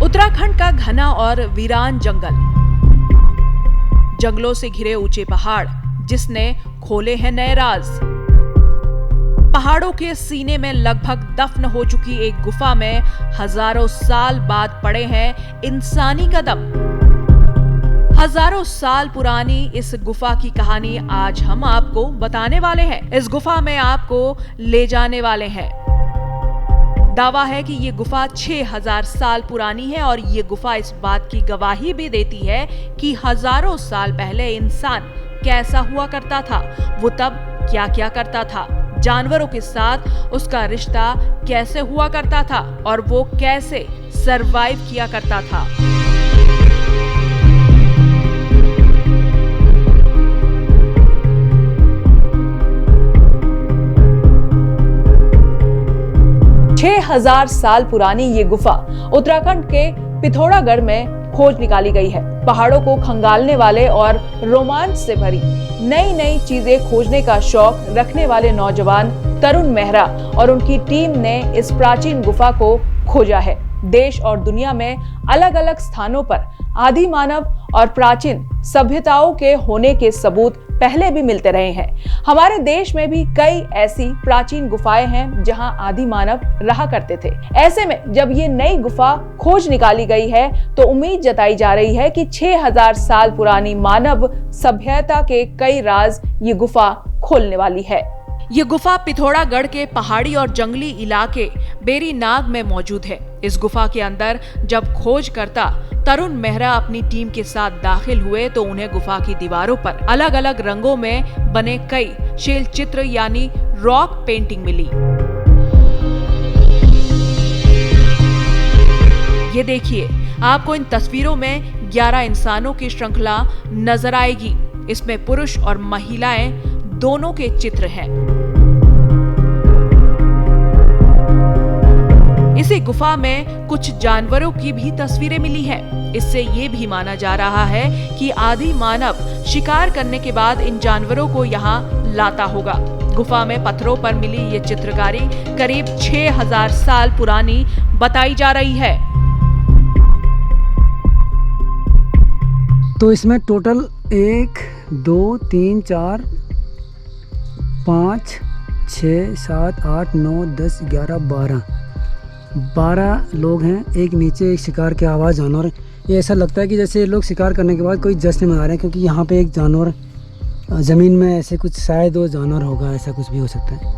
उत्तराखंड का घना और वीरान जंगलों से घिरे ऊंचे पहाड़ जिसने खोले हैं नए राज। पहाड़ों के सीने में लगभग दफन हो चुकी एक गुफा में हजारों साल बाद पड़े हैं इंसानी कदम। हजारों साल पुरानी इस गुफा की कहानी आज हम आपको बताने वाले हैं। इस गुफा में आपको ले जाने वाले हैं। दावा है कि ये गुफा 6000 साल पुरानी है और ये गुफा इस बात की गवाही भी देती है कि हजारों साल पहले इंसान कैसा हुआ करता था, वो तब क्या क्या करता था, जानवरों के साथ उसका रिश्ता कैसे हुआ करता था और वो कैसे सरवाइव किया करता था। हजार साल पुरानी ये गुफा उत्तराखंड के पिथौरागढ़ में खोज निकाली गई है। पहाड़ों को खंगालने वाले और रोमांच से भरी नई नई चीजें खोजने का शौक रखने वाले नौजवान तरुण मेहरा और उनकी टीम ने इस प्राचीन गुफा को खोजा है। देश और दुनिया में अलग अलग स्थानों पर आदि मानव और प्राचीन सभ्यताओं के होने के सबूत पहले भी मिलते रहे हैं। हमारे देश में भी कई ऐसी प्राचीन गुफाएं हैं जहां आदि मानव रहा करते थे। ऐसे में जब ये नई गुफा खोज निकाली गई है तो उम्मीद जताई जा रही है कि 6000 साल पुरानी मानव सभ्यता के कई राज ये गुफा खोलने वाली है। ये गुफा पिथौरागढ़ के पहाड़ी और जंगली इलाके बेरी नाग में मौजूद है। इस गुफा के अंदर जब खोजकर्ता तरुण मेहरा अपनी टीम के साथ दाखिल हुए तो उन्हें गुफा की दीवारों पर अलग अलग रंगों में बने कई शैल चित्र यानी रॉक पेंटिंग मिली। ये देखिए, आपको इन तस्वीरों में 11 इंसानों की श्रृंखला नजर आएगी। इसमें पुरुष और महिलाएं दोनों के चित्र हैं। इसी गुफा में कुछ जानवरों की भी तस्वीरें मिली हैं। इससे ये भी माना जा रहा है कि आदि मानव शिकार करने के बाद इन जानवरों को यहाँ लाता होगा। गुफा में पत्थरों पर मिली ये चित्रकारी करीब 6000 साल पुरानी बताई जा रही है। तो इसमें टोटल 1 2 3 4 5 6 7 8 9 10 11 12 लोग हैं। एक नीचे एक शिकार की आवाज़ जानवर। ये ऐसा लगता है कि जैसे लोग शिकार करने के बाद कोई जश्न मना रहे हैं, क्योंकि यहाँ पे एक जानवर ज़मीन में ऐसे कुछ शायद वो जानवर होगा, ऐसा कुछ भी हो सकता है।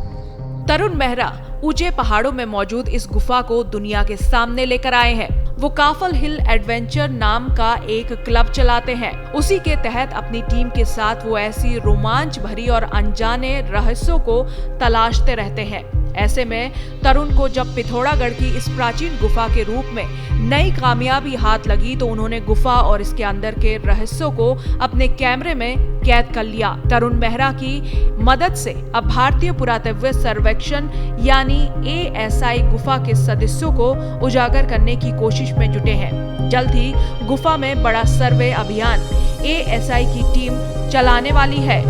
तरुण मेहरा ऊंचे पहाड़ों में मौजूद इस गुफा को दुनिया के सामने लेकर आए हैं। वो काफल हिल एडवेंचर नाम का एक क्लब चलाते हैं। उसी के तहत अपनी टीम के साथ वो ऐसी रोमांच भरी और अनजाने रहस्यों को तलाशते रहते हैं। ऐसे में तरुण को जब पिथौरागढ़ की इस प्राचीन गुफा के रूप में नई कामयाबी हाथ लगी तो उन्होंने गुफा और इसके अंदर के रहस्यों को अपने कैमरे में कैद कर लिया। तरुण मेहरा की मदद से अब भारतीय पुरातत्व सर्वेक्षण यानी ASI गुफा के सदस्यों को उजागर करने की कोशिश में जुटे हैं। जल्द ही गुफा में बड़ा सर्वे अभियान ASI की टीम चलाने वाली है।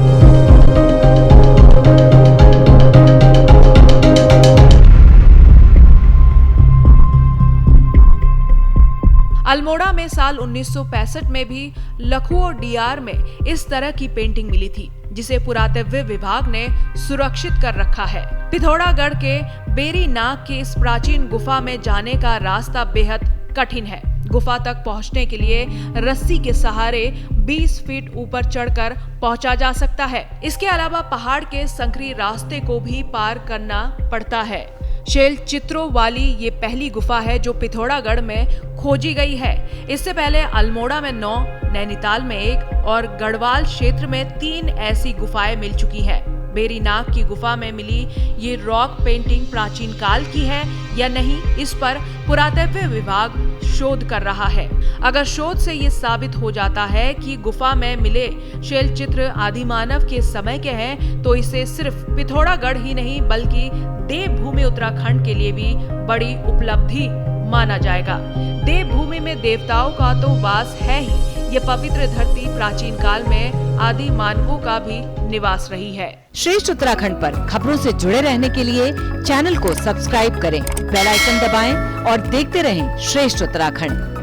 अल्मोड़ा में साल 1965 में भी लखुओ DR में इस तरह की पेंटिंग मिली थी, जिसे पुरातत्व विभाग ने सुरक्षित कर रखा है। पिथौरागढ़ के बेरी नाग की इस प्राचीन गुफा में जाने का रास्ता बेहद कठिन है। गुफा तक पहुंचने के लिए रस्सी के सहारे 20 फीट ऊपर चढ़कर पहुंचा जा सकता है। इसके अलावा पहाड़ के संकरी रास्ते को भी पार करना पड़ता है। शैल चित्रों वाली ये पहली गुफा है जो पिथौरागढ़ में खोजी गई है। इससे पहले अल्मोड़ा में 9, नैनीताल में 1 और गढ़वाल क्षेत्र में 3 ऐसी गुफाएं मिल चुकी हैं। बेरी नाग की गुफा में मिली ये रॉक पेंटिंग प्राचीन काल की है या नहीं, इस पर पुरातत्व विभाग शोध कर रहा है। अगर शोध से ये साबित हो जाता है कि गुफा में मिले शैल चित्र आदि मानव के समय के हैं तो इसे सिर्फ पिथौरागढ़ ही नहीं बल्कि देवभूमि उत्तराखंड के लिए भी बड़ी उपलब्धि माना जाएगा। देवभूमि में देवताओं का तो वास है ही। ये पवित्र धरती प्राचीन काल में आदि मानवों का भी निवास रही है। श्रेष्ठ उत्तराखंड पर खबरों से जुड़े रहने के लिए चैनल को सब्सक्राइब करें, बेल आइकन दबाएं और देखते रहें श्रेष्ठ उत्तराखंड।